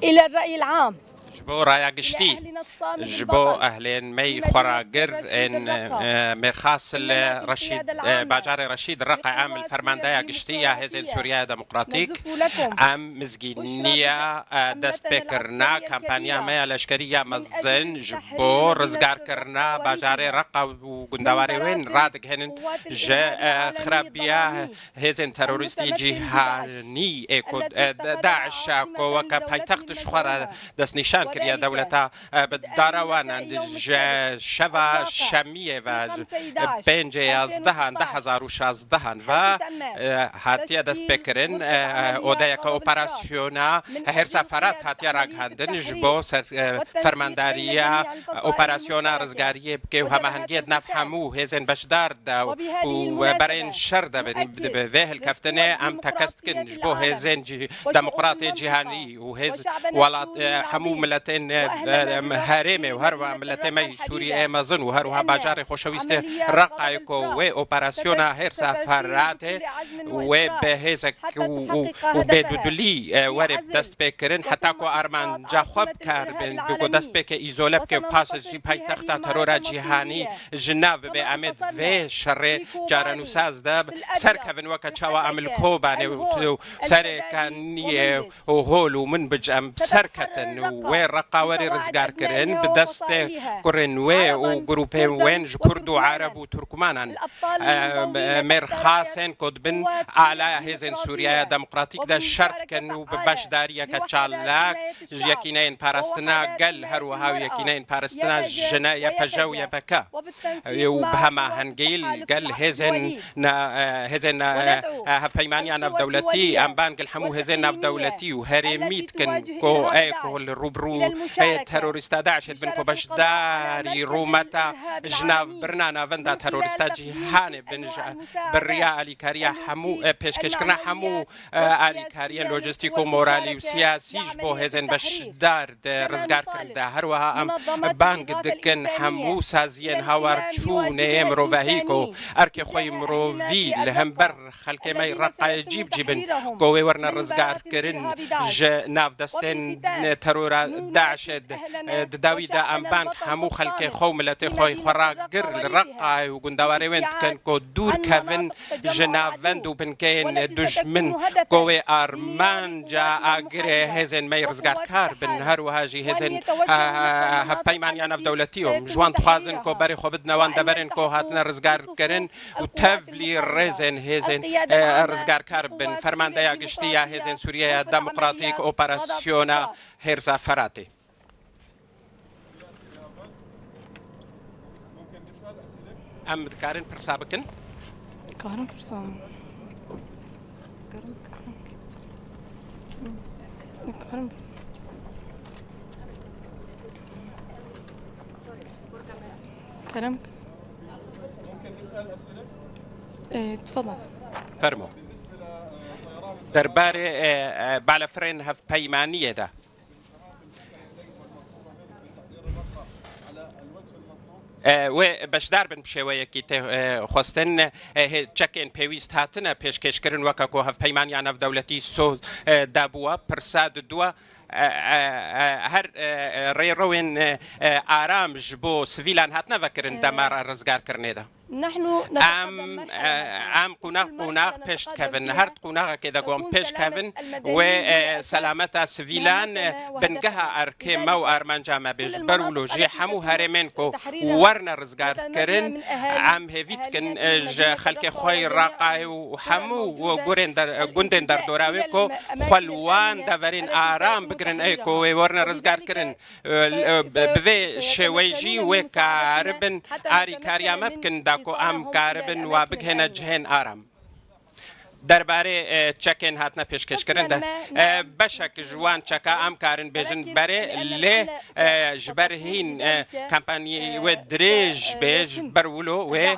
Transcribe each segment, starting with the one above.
إلى الرأي العام جبو رايا قشتي جبو أهلين مي خراجر إن مرخاص رشيد باجار رشيد الرقع عامل فرماندايا قشتية هزين سوريا ديمقراطيك عام مزجينية دست بكرنا كامبانيا مي الأشكرية مزن جبو رزقار كرنا باجار رقع وقندواري وين رادق هنن جاء خرابية هزين تروريستي جهاني إيكو داعش كوكا بايتخت شخورة دست نشان كريا دولتا بالداروان عند شفا شامية و بنجي ازدهان 2016 و هاتيا دست بکرن اودایا که اپراسیونا هر سفرات هاتيا راگ هندن جبو فرمانداريا اپراسیونا رزگاریه که همه هنگید نفهمو هزن بشدار دا و برین شر دا به وهل کفتنه ام تکست کن جبو هزن دموقراطی جهانی و هز ولات همو ملتين هارمه وهروا ملتين سوريا مازن وهروا باجار خوشويست رقايكو و اوبراسيونا هر سفرات و بهزك وبدولي ورب دست بكرن حتى كو ارمان جاخوب كاربن بكو دست بك ايزولب كو باسجي بايتخت ترور جهاني جناف به امد و شر جارنوساز دب سركفن وقت شوا عمل كوبانه و سركني وهولو من بجام سركتن ورقاوري رزقار كرن بدست كرن وجروبين وين كردو عرب وتركمان مرخاصن كدبن على هزن سوريا ديمقراطيك ده شرط كانوا باش داريا كتشالاك يكينين باراستنا قال هروها يكينين باراستنا جنايا بجاويا بكا وبهما هنقيل قال هزن هزن هفيمانيا ناف دولتي ام بان قال حمو هزن ناف دولتي وهرميت كن كو ايكو الروبرو تروریستا داعش بن کو باش داری رومتا جناف برنانا وندا تروریستا جهان بن بریا علی کاریا همو پیشکش کنا همو علی کاریا لوجستیک و مورالی و سیاسی بو هزن باش دار رزگار کرده هر وها ام بانگ دکن همو سازین هاور چون امرو وهیکو ارک خوی امرو وی لهم بر خلک می رقای جیبن کوی ورن رزگار کرن جناف دستن ترور داعش داويدا ام بانك همو خلك خو ملتي خوي خراقر رقاي وقندواري وينت كان كو دور كافن جنافن دو بنكين دجمن كوي ارمان جا اغري هزن مي رزقار كار بن هرو هاجي هزن هف بايمان في دولتيهم جوان تخازن كو بري خو بدنا وان دبرن كو هاتنا رزقار كرن وتفلي رزن هزن رزقار كار بن فرمان دايا قشتيا هزن سوريا ديمقراطيك اوبراسيونا هيرزا فراتي ام كارن برسابكن كارن برسام كارن كارن ممكن نسأل أسئلة؟ ايه تفضل فرمو درباري بالفرين هف بايمانية ده وباش داربن بشوية كي خواستن تشكين بيويست هاتنا بيشكش كرن وكاكو هف بايمانية في دولتي سو دابوا برساد دوا هر ريروين آرام جبو سفيلان هاتنا فكرن دمار رزقار كرنيدا نحن ام قناق بيش كافن هرت قناق كده قوم بيش كافن وسلامتا سفيلان بنجها اركي مو ارمان جامع بجبرولو جي حمو هرمنكو ورنا رزقار كرن عم هيفيت كن خلك خوي راقاي وحمو وغورين در غوندن در دوراويكو خلوان دافرين آرام بقرن ايكو ورنا رزقار كرن بفي شويجي وكاربن اري كاريا مبكن داكو ام كاربن وبكهنا جهن آرام درباره چکن هاتنا پیشکش کردن بشک جوان چکا ام کارن بجن بره ل جبرهین کمپانی و دریج بیج برولو و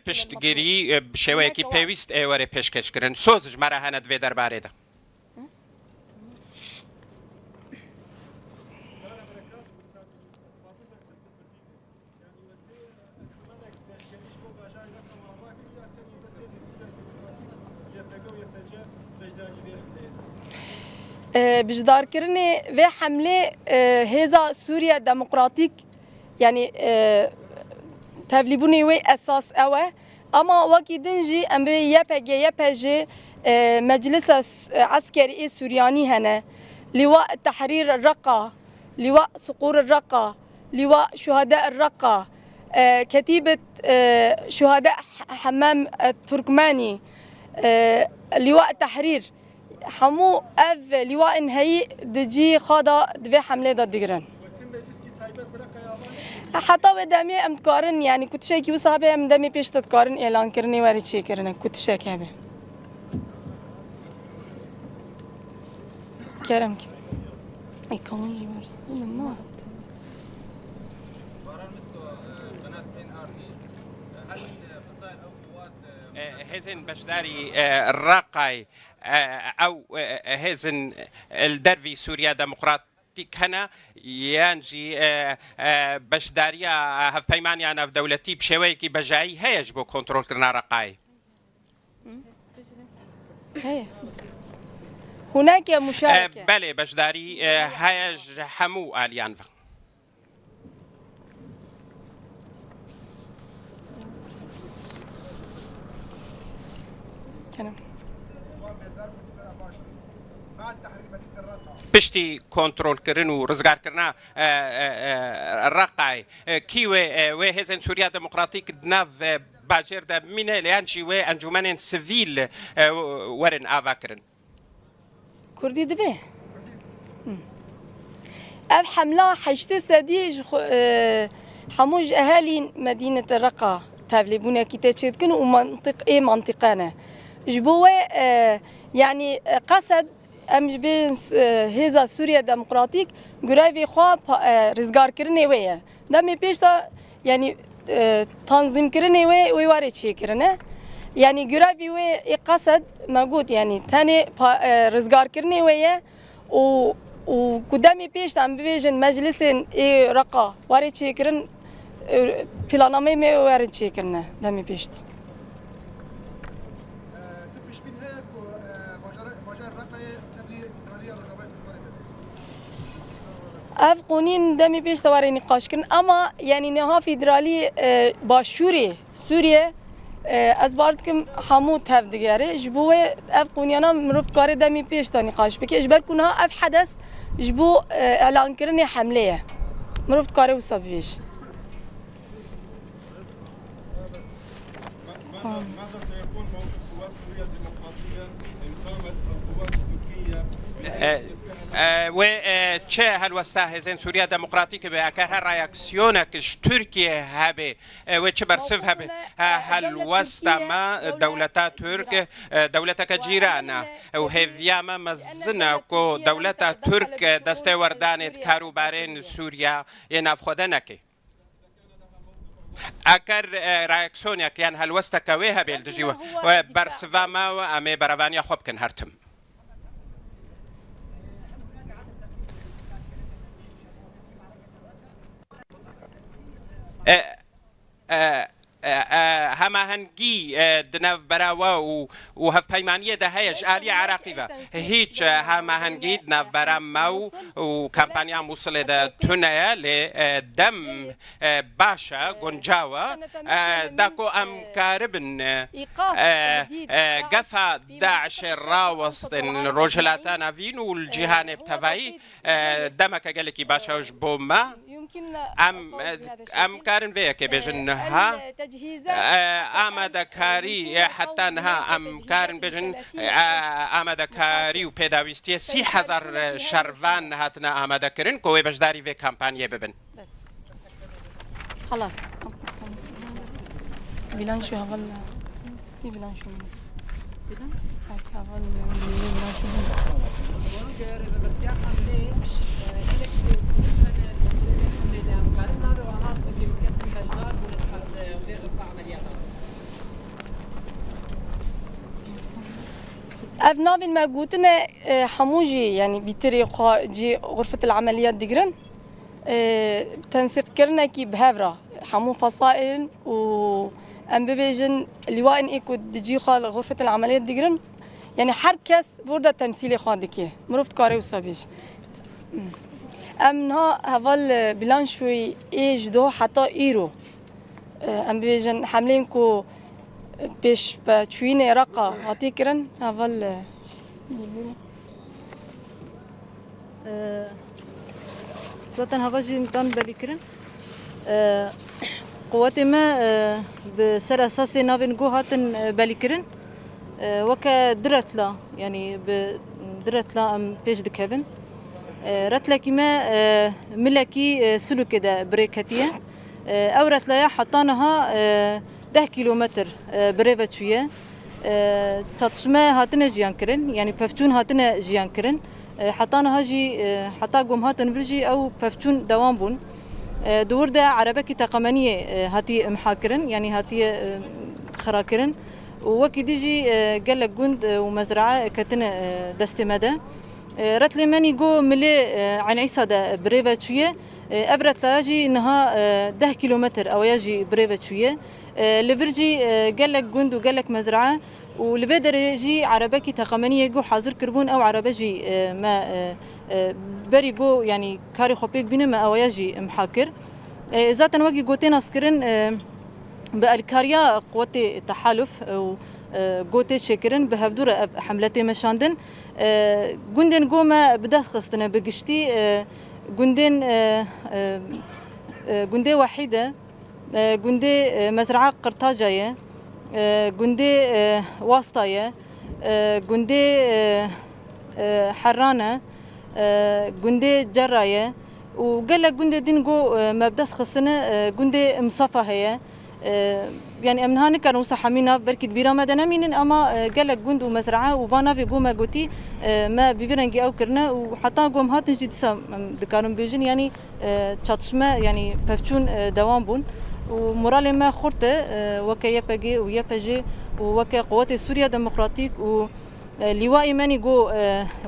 پشتگیری شوی کی پیوست ایواره پیشکش کردن سوزش مرا هند و درباره ده بجدار كرني في حملة هذا سوريا ديمقراطيك يعني تبليبوني وي أساس أوه أما وكي دنجي أم بي يبجي مجلس عسكري سورياني هنا لواء تحرير الرقة لواء صقور الرقة لواء شهداء الرقة كتيبة شهداء حمام التركماني لواء تحرير حمو اف لواء هي دجي خاضا دفي حمله ضد ديران حتى ودامي ام تقارن يعني كنت شاكي وصابي ام دامي بيش تقارن اعلان كرني وارد شي كرنا كنت شاكي هبه كرمك اي كمان جيبرز من نوع هزن بشداري الراقي أو هزن الدرفي سوريا ديمقراطيك هنا ينجي بشداريا هف بيمانيا أنا في دولتي بشويكي بجاي هيج بو كنترول كرنا راقي هي هناك مشاركة بله بشداري هيج حمو آليان بشتي كنترول كرن ورزقار كرنا الرقعي كيوي وهزن سوريا ديمقراطيك دناف باجر دا من لانشي وانجمان سيفيل ورن افاكرن كردي دبي أب حملة حشت سديج حموج أهالي مدينة الرقة تابليبونا كي تشتكن ومنطق إيه منطقنا جبوه يعني قصد ام بين هذا سوريا ديمقراطيك غرافي خواب رزقار كرني ويا دامي بيشتا يعني تنظيم كرني وي وارد شي كرنا يعني غرافي وي قصد موجود يعني ثاني رزقار كرني ويا و قدامي بيشتا ام بيجن مجلس اي رقا وارد شي كرن بلانامي مي وارد شي كرنا دامي بيشتا اف قونين دمي بيش تواري نقاش كن اما يعني نها فيدرالي باشوري سوريا از باردكم حمو تاف دغاري جبوه اف قونيانا مروف كاري دمي بيش تا نقاش بكي اجبر كنها اف حدث جبو اعلان كرني حمله مروف كاري وصافيش ماذا سيكون موقف قوات سوريا الديمقراطية إن قامت القوات التركية و چه هلوسته هزین سوریا دموکراتیک به اکر رایاکسیونه کش ترکیه هبه و چه برسف هبه هلوسته ما دولتا ترک دولتا کجیرانه و هفیام مزنه کو دولتا ترک دسته وردانت کاروبارین سوریا یناف خوده نکی اگر رایاکسیونه که هلوسته کوه هبه الدجیو و برسفه ما و امی بروانی خوب کن هرتم هماهنگی دناف براوا و هف پیمانیه ده هیچ عالی عراقی و هیچ هماهنگی دناف برا ما و کمپانیا موصله ده تونه ل دم باشا گنجاوا داکو ام کاربن قفا داعش راوست رجلاتنا فين والجهان بتفاي دمك قال لك باشا وجبوما ام كارن فيك بجنها آماده کاری حتی نه ام کارن بجن آماده کاری و پیداویستی 30,000 شروان هاتنا آماده کرن کوی بجداری و کمپانیه ببن بس خلاص بلان شو هول دي بلان شو بلان هول بلان أبناء ما قلتنا حموجي يعني بطريقة جي غرفة العمليات دقرن تنسيق كرنا كي بهافرة حمو فصائل و أم ببيجن لواء إيكو دجي خال غرفة العمليات دقرن يعني هر کس ورده تمثیل خواندکیه مروفت کاری و سابیش امنها هوال بلان شوی ایج دو حتی ایرو ام بیجن حملین کو پیش به چوین رقا هاتی کرن هوال zaten havacımdan belikirin قواتما بسر أساس نافن جو هاتن بليكرن وكا درتلا يعني بدرتلا أم بيش دكابن رتلا كما ملكي سلوك دا بريكاتية أو رتلا حطانها 10 كيلومتر بريفة شوية تطشما هاتنا جيان كرن يعني بفتون هاتنا جيان كرن حطانها جي حطا قوم هاتن برجي أو بفتون دوام بون دور ده عربكي تقمنية هاتي محاكرن يعني هاتي خراكرن ووكي ديجي قال لك جند ومزرعة كتنا دستمدة رتلي ماني جو ملي عن عيسى ده بريفة شوية أبرت لاجي إنها 10 كيلومتر أو يجي بريفة شوية لبرجي قال لك جند وقال لك مزرعة ولبدر يجي عربكي تقمنية جو حاضر كربون أو عربجي ما بري جو يعني كاري خوبيك بينما أو يجي محاكر ذاتن وقي جوتين أسكرن بالكاريا قوات التحالف وجوتي شكرن بهفدورة حملتي مشاندن جندن جوما بدأت خستنا بقشتي جندي وحيدة جندي مزرعة قرطاجية جندي واسطاية جندي حرانة جندي جراية وقال لك جندي دينجو مبدأ خصنا جندي مصفى هي يعني أمنها نكانوا صحامينا بركة بيرا مدنا مين أما قال لك جندو مزرعة وفانا في جوما قوتي ما بيبرنجي أو كرنا وحتى جوم هات نجد سام دكانوا بيجن يعني تشاتشما يعني بفتشون دوام بون ومرال ما خورته وكا يبجي ويبجي وكا قوات سوريا ديمقراطيك و لواء ماني جو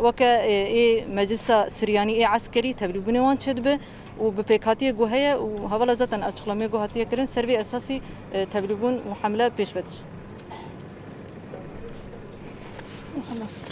وكا إيه مجلس سرياني إيه عسكري تبليغوني وان شدبه وببيكاتيه جو هي وهذا ذاتن أشخلامي جو هاتيه كرن سربي أساسي تبليغون وحملة بيش بدش. خلاص